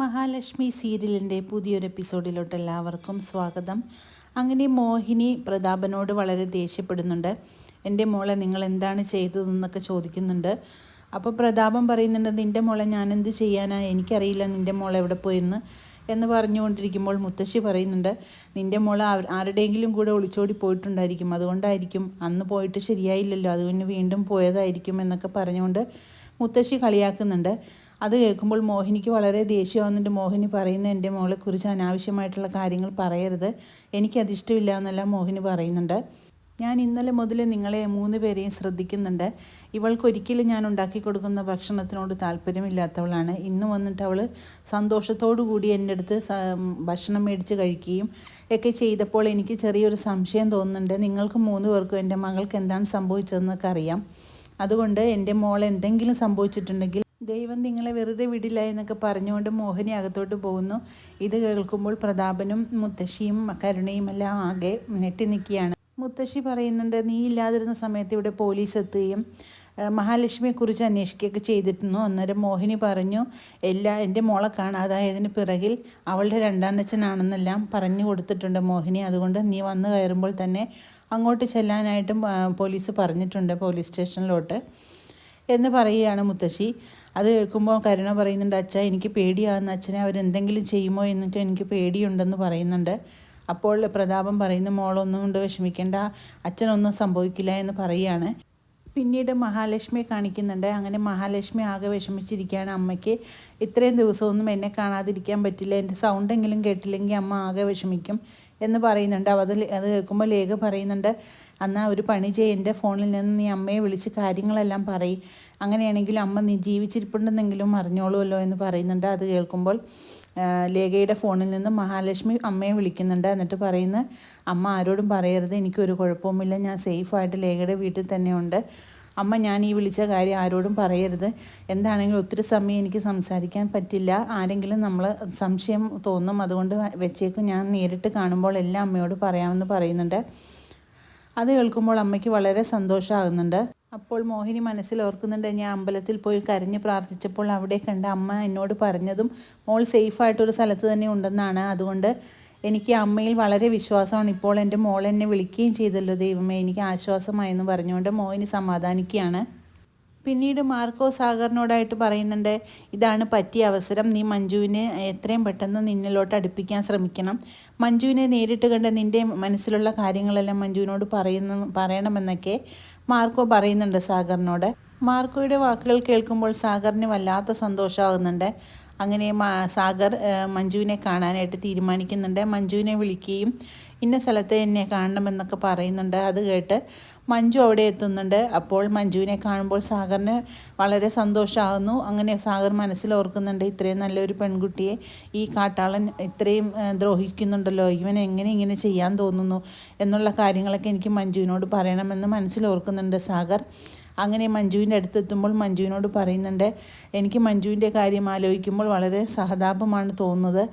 മഹാലക്ഷ്മി സീരിയലിൻ്റെ പുതിയൊരു എപ്പിസോഡിലോട്ട് എല്ലാവർക്കും സ്വാഗതം. അങ്ങനെ മോഹിനി പ്രതാപനോട് വളരെ ദേഷ്യപ്പെടുന്നുണ്ട്. എൻ്റെ മോളെ നിങ്ങൾ എന്താണ് ചെയ്തതെന്നൊക്കെ ചോദിക്കുന്നുണ്ട്. അപ്പോൾ പ്രതാപൻ പറയുന്നുണ്ട്, നിൻ്റെ മോളെ ഞാനെന്ത് ചെയ്യാനാ, എനിക്കറിയില്ല നിൻ്റെ മോളെ എവിടെ പോയെന്ന് എന്ന് പറഞ്ഞുകൊണ്ടിരിക്കുമ്പോൾ മുത്തശ്ശി പറയുന്നുണ്ട്, നിൻ്റെ മോളെ ആരുടെയെങ്കിലും കൂടെ ഒളിച്ചോടി പോയിട്ടുണ്ടായിരിക്കും, അതുകൊണ്ടായിരിക്കും, അന്ന് പോയിട്ട് ശരിയായില്ലല്ലോ, അതുകൊണ്ട് വീണ്ടും പോയതായിരിക്കും എന്നൊക്കെ പറഞ്ഞുകൊണ്ട് മുത്തശ്ശി കളിയാക്കുന്നുണ്ട്. അത് കേൾക്കുമ്പോൾ മോഹിനിക്ക് വളരെ ദേഷ്യമാകുന്നുണ്ട്. മോഹിനി പറയുന്നു, എൻ്റെ മോളെക്കുറിച്ച് അനാവശ്യമായിട്ടുള്ള കാര്യങ്ങൾ പറയരുത്, എനിക്കതിഷ്ടമില്ല എന്നെല്ലാം മോഹിനി പറയുന്നുണ്ട്. ഞാൻ ഇന്നലെ മുതൽ നിങ്ങളെ 3 പേരെയും ശ്രദ്ധിക്കുന്നുണ്ട്. ഇവൾക്കൊരിക്കലും ഞാൻ ഉണ്ടാക്കി കൊടുക്കുന്ന ഭക്ഷണത്തിനോട് താല്പര്യമില്ലാത്തവളാണ്. ഇന്ന് വന്നിട്ട് അവൾ സന്തോഷത്തോടു കൂടി എൻ്റെ അടുത്ത് ഭക്ഷണം മേടിച്ച് കഴിക്കുകയും ഒക്കെ ചെയ്തപ്പോൾ എനിക്ക് ചെറിയൊരു സംശയം തോന്നുന്നുണ്ട്. നിങ്ങൾക്ക് 3 പേർക്കും എൻ്റെ മകൾക്ക് എന്താണ് സംഭവിച്ചതെന്നൊക്കെ അറിയാം. അതുകൊണ്ട് എൻ്റെ മോൾ എന്തെങ്കിലും സംഭവിച്ചിട്ടുണ്ടെങ്കിൽ ദൈവം നിങ്ങളെ വെറുതെ വിടില്ല എന്നൊക്കെ പറഞ്ഞുകൊണ്ട് മോഹിനി അകത്തോട്ട് പോകുന്നു. ഇത് കേൾക്കുമ്പോൾ പ്രതാപനും മുത്തശ്ശിയും കരുണയും എല്ലാം ആകെ ഞെട്ടി നിൽക്കുകയാണ്. മുത്തശ്ശി പറയുന്നുണ്ട്, നീ ഇല്ലാതിരുന്ന സമയത്ത് ഇവിടെ പോലീസ് എത്തുകയും മഹാലക്ഷ്മിയെക്കുറിച്ച് അന്വേഷിക്കുകയൊക്കെ ചെയ്തിരുന്നു. അന്നേരം മോഹിനി പറഞ്ഞു, എൻ്റെ മോളെ കാണാതായതിന് പിറകിൽ അവളുടെ രണ്ടാനച്ഛനാണെന്നെല്ലാം പറഞ്ഞു കൊടുത്തിട്ടുണ്ട് മോഹിനി. അതുകൊണ്ട് നീ വന്നു കയറുമ്പോൾ തന്നെ അങ്ങോട്ട് ചെല്ലാനായിട്ടും പോലീസ് പറഞ്ഞിട്ടുണ്ട്, പോലീസ് സ്റ്റേഷനിലോട്ട് എന്ന് പറയുകയാണ് മുത്തശ്ശി. അത് കേൾക്കുമ്പോൾ കരുണ പറയുന്നുണ്ട്, അച്ഛാ എനിക്ക് പേടിയാകുന്ന, അച്ഛനെ അവരെന്തെങ്കിലും ചെയ്യുമോ എന്നൊക്കെ എനിക്ക് പേടിയുണ്ടെന്ന് പറയുന്നുണ്ട്. അപ്പോൾ പ്രതാപൻ പറയുന്നു, മോളൊന്നും കൊണ്ട് വിഷമിക്കേണ്ട, അച്ഛനൊന്നും സംഭവിക്കില്ല എന്ന് പറയുകയാണ്. പിന്നീട് മഹാലക്ഷ്മിയെ കാണിക്കുന്നുണ്ട്. അങ്ങനെ മഹാലക്ഷ്മി ആകെ വിഷമിച്ചിരിക്കുകയാണ്. അമ്മയ്ക്ക് ഇത്രയും ദിവസമൊന്നും എന്നെ കാണാതിരിക്കാൻ പറ്റില്ല, എൻ്റെ സൗണ്ടെങ്കിലും കേട്ടില്ലെങ്കിൽ അമ്മ ആകെ വിഷമിക്കും എന്ന് പറയുന്നുണ്ട്. അത് കേൾക്കുമ്പോൾ ലേഖ പറയുന്നുണ്ട്, എന്നാൽ ഒരു പണി ചെയ്യ്, എൻ്റെ ഫോണിൽ നിന്ന് നീ അമ്മയെ വിളിച്ച് കാര്യങ്ങളെല്ലാം പറയും, അങ്ങനെയാണെങ്കിൽ അമ്മ നീ ജീവിച്ചിരിപ്പുണ്ടെന്നെങ്കിലും അറിഞ്ഞോളൂല്ലോ എന്ന് പറയുന്നുണ്ട്. അത് കേൾക്കുമ്പോൾ ലേഖയുടെ ഫോണിൽ നിന്ന് മഹാലക്ഷ്മി അമ്മയെ വിളിക്കുന്നുണ്ട്. എന്നിട്ട് പറയുന്നു, അമ്മ ആരോടും പറയരുത്, എനിക്കൊരു കുഴപ്പവുമില്ല, ഞാൻ സേഫായിട്ട് ലേഖയുടെ വീട്ടിൽ തന്നെയുണ്ട്, അമ്മ ഞാൻ ഈ വിളിച്ച കാര്യം ആരോടും പറയരുത്, എന്താണെങ്കിലും ഒത്തിരി സമയം എനിക്ക് സംസാരിക്കാൻ പറ്റില്ല, ആരെങ്കിലും നമ്മൾ സംശയം തോന്നും, അതുകൊണ്ട് വെച്ചേക്കും, ഞാൻ നേരിട്ട് കാണുമ്പോൾ എല്ലാം അമ്മയോട് പറയാമെന്ന് പറയുന്നുണ്ട്. അത് കേൾക്കുമ്പോൾ അമ്മയ്ക്ക് വളരെ സന്തോഷമാകുന്നുണ്ട്. അപ്പോൾ മോഹിനി മനസ്സിൽ ഓർക്കുന്നുണ്ട്, ഞാൻ അമ്പലത്തിൽ പോയി കരഞ്ഞ് പ്രാർത്ഥിച്ചപ്പോൾ അവിടെ കണ്ട അമ്മ എന്നോട് പറഞ്ഞതും മോൾ സേഫായിട്ടൊരു സ്ഥലത്ത് തന്നെ ഉണ്ടെന്നാണ്. അതുകൊണ്ട് എനിക്ക് അമ്മയിൽ വളരെ വിശ്വാസമാണ്. ഇപ്പോൾ എൻ്റെ മോൾ എന്നെ വിളിക്കുകയും ചെയ്തല്ലോ, ദൈവമേ എനിക്ക് ആശ്വാസമായെന്ന് പറഞ്ഞുകൊണ്ട് മോഹിനി സമാധാനിക്കുകയാണ്. പിന്നീട് മാർക്കോ സാഗറിനോടായിട്ട് പറയുന്നുണ്ട്, ഇതാണ് പറ്റിയ അവസരം, നീ മഞ്ജുവിനെ എത്രയും പെട്ടെന്ന് നിന്നിലോട്ട് അടുപ്പിക്കാൻ ശ്രമിക്കണം, മഞ്ജുവിനെ നേരിട്ട് കണ്ട് നിൻ്റെ മനസ്സിലുള്ള കാര്യങ്ങളെല്ലാം മഞ്ജുവിനോട് പറയണമെന്നൊക്കെ മാർക്കോ പറയുന്നുണ്ട് സാഗറിനോട്. മാർക്കോയുടെ വാക്കുകൾ കേൾക്കുമ്പോൾ സാഗറിന് വല്ലാത്ത സന്തോഷമാകുന്നുണ്ട്. അങ്ങനെ സാഗർ മഞ്ജുവിനെ കാണാനായിട്ട് തീരുമാനിക്കുന്നുണ്ട്. മഞ്ജുവിനെ വിളിക്കുകയും ഇന്ന സ്ഥലത്ത് എന്നെ കാണണമെന്നൊക്കെ പറയുന്നുണ്ട്. അത് കേട്ട് മഞ്ജു അവിടെ എത്തുന്നുണ്ട്. അപ്പോൾ മഞ്ജുവിനെ കാണുമ്പോൾ സാഗറിന് വളരെ സന്തോഷമാകുന്നു. അങ്ങനെ സാഗർ മനസ്സിലോർക്കുന്നുണ്ട്, ഇത്രയും നല്ലൊരു പെൺകുട്ടിയെ ഈ കാട്ടാളൻ ഇത്രയും ദ്രോഹിക്കുന്നുണ്ടല്ലോ, ഇവൻ എങ്ങനെ ഇങ്ങനെ ചെയ്യാൻ തോന്നുന്നു എന്നുള്ള കാര്യങ്ങളൊക്കെ എനിക്ക് മഞ്ജുവിനോട് പറയണമെന്ന് മനസ്സിലോർക്കുന്നുണ്ട് സാഗർ. അങ്ങനെ മഞ്ജുവിൻ്റെ അടുത്തെത്തുമ്പോൾ മഞ്ജുവിനോട് പറയുന്നുണ്ട്, എനിക്ക് മഞ്ജുവിൻ്റെ കാര്യം ആലോചിക്കുമ്പോൾ വളരെ സഹതാപമാണ് തോന്നുന്നത്,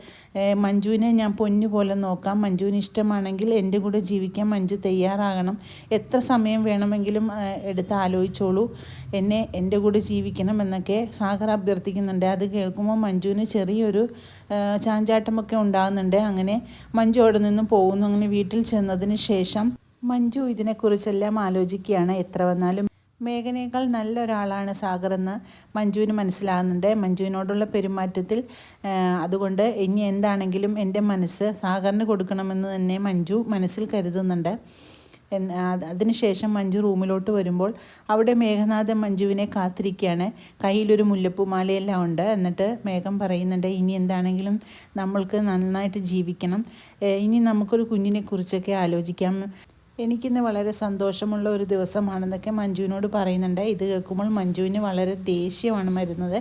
മഞ്ജുവിനെ ഞാൻ പൊന്നു പോലെ നോക്കാം, മഞ്ജുവിന് ഇഷ്ടമാണെങ്കിൽ എൻ്റെ കൂടെ ജീവിക്കാൻ മഞ്ജു തയ്യാറാകണം, എത്ര സമയം വേണമെങ്കിലും എടുത്ത് ആലോചിച്ചോളൂ, എൻ്റെ കൂടെ ജീവിക്കണം എന്നൊക്കെ സാഗർ അഭ്യർത്ഥിക്കുന്നുണ്ട്. അത് കേൾക്കുമ്പോൾ മഞ്ജുവിന് ചെറിയൊരു ചാഞ്ചാട്ടമൊക്കെ ഉണ്ടാകുന്നുണ്ട്. അങ്ങനെ മഞ്ജു അവിടെ നിന്നും പോകുന്നു. അങ്ങനെ വീട്ടിൽ ചെന്നതിന് ശേഷം മഞ്ജു ഇതിനെക്കുറിച്ചെല്ലാം ആലോചിക്കുകയാണ്. എത്ര വന്നാലും മേഘനേക്കാൾ നല്ലൊരാളാണ് സാഗർ എന്ന് മഞ്ജുവിന് മനസ്സിലാകുന്നുണ്ട്. മഞ്ജുവിനോടുള്ള പെരുമാറ്റത്തിൽ അതുകൊണ്ട് ഇനി എന്താണെങ്കിലും എൻ്റെ മനസ്സ് സാഗറിന് കൊടുക്കണമെന്ന് തന്നെ മഞ്ജു മനസ്സിൽ കരുതുന്നുണ്ട്. അതിനുശേഷം മഞ്ജു റൂമിലോട്ട് വരുമ്പോൾ അവിടെ മേഘനാഥൻ മഞ്ജുവിനെ കാത്തിരിക്കുകയാണ്. കയ്യിലൊരു മുല്ലപ്പൂമാലയെല്ലാം ഉണ്ട്. എന്നിട്ട് മേഘം പറയുന്നുണ്ട്, ഇനി എന്താണെങ്കിലും നമ്മൾക്ക് നന്നായിട്ട് ജീവിക്കണം, ഇനി നമുക്കൊരു കുഞ്ഞിനെക്കുറിച്ചൊക്കെ ആലോചിക്കാം, എനിക്കിന്ന് വളരെ സന്തോഷമുള്ള ഒരു ദിവസമാണെന്നൊക്കെ മഞ്ജുവിനോട് പറയുന്നുണ്ട്. ഇത് കേൾക്കുമ്പോൾ മഞ്ജുവിന് വളരെ ദേഷ്യമാണ് വരുന്നത്.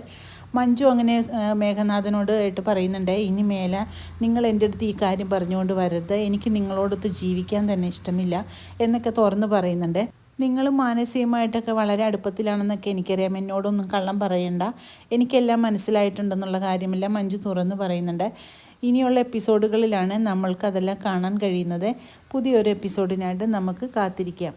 മഞ്ജു അങ്ങനെ മേഘനാഥനോട് ആയിട്ട് പറയുന്നുണ്ട്, ഇനി മേലെ നിങ്ങൾ എൻ്റെ അടുത്ത് ഈ കാര്യം പറഞ്ഞുകൊണ്ട് വരരുത്, എനിക്ക് നിങ്ങളോടൊത്ത് ജീവിക്കാൻ തന്നെ ഇഷ്ടമില്ല എന്നൊക്കെ തുറന്ന് പറയുന്നുണ്ട്. നിങ്ങൾ മാനസികമായിട്ടൊക്കെ വളരെ അടുപ്പത്തിലാണെന്നൊക്കെ എനിക്കറിയാം, എന്നോടൊന്നും കള്ളം പറയണ്ട, എനിക്കെല്ലാം മനസ്സിലായിട്ടുണ്ടെന്നുള്ള കാര്യമെല്ലാം മഞ്ജു തുറന്ന് പറയുന്നുണ്ട്. ഇനിയുള്ള എപ്പിസോഡുകളിലാണ് നമ്മൾക്ക് അതെല്ലാം കാണാൻ കഴിയുന്നത്. പുതിയൊരു എപ്പിസോഡിനായിട്ട് നമുക്ക് കാത്തിരിക്കാം.